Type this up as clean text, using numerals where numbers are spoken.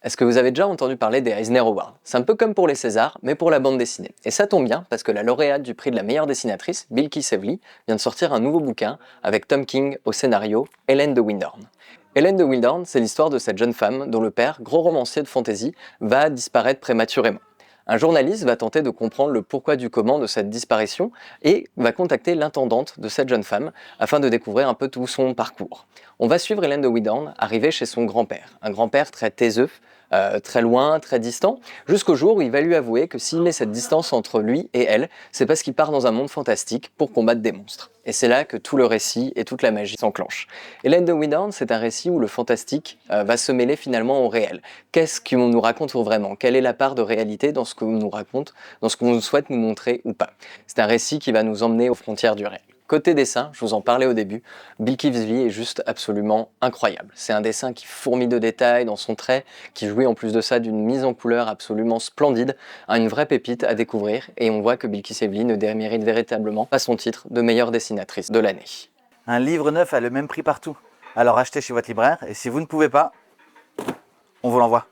Est-ce que vous avez déjà entendu parler des Eisner Awards? C'est un peu comme pour les Césars, mais pour la bande dessinée. Et ça tombe bien, parce que la lauréate du prix de la meilleure dessinatrice, Bilquis Evely, vient de sortir un nouveau bouquin avec Tom King au scénario, Hélène de Windhorn. Hélène de Windhorn, c'est l'histoire de cette jeune femme dont le père, gros romancier de fantasy, va disparaître prématurément. Un journaliste va tenter de comprendre le pourquoi du comment de cette disparition et va contacter l'intendante de cette jeune femme afin de découvrir un peu tout son parcours. On va suivre Hélène de Windhorn arriver chez son grand-père, un grand-père très taiseux, très loin, très distant, jusqu'au jour où il va lui avouer que s'il met cette distance entre lui et elle, c'est parce qu'il part dans un monde fantastique pour combattre des monstres. Et c'est là que tout le récit et toute la magie s'enclenchent. Hélène de Windhorn, c'est un récit où le fantastique va se mêler finalement au réel. Qu'est-ce qu'on nous raconte vraiment? Quelle est la part de réalité dans ce qu'on nous raconte, dans ce qu'on souhaite nous montrer ou pas? C'est un récit qui va nous emmener aux frontières du réel. Côté dessin, je vous en parlais au début, Bilquis Evely est juste absolument incroyable. C'est un dessin qui fourmille de détails dans son trait, qui jouit en plus de ça d'une mise en couleur absolument splendide, une vraie pépite à découvrir, et on voit que Bilquis Evely ne démérite véritablement pas son titre de meilleure dessinatrice de l'année. Un livre neuf a le même prix partout. Alors achetez chez votre libraire, et si vous ne pouvez pas, on vous l'envoie.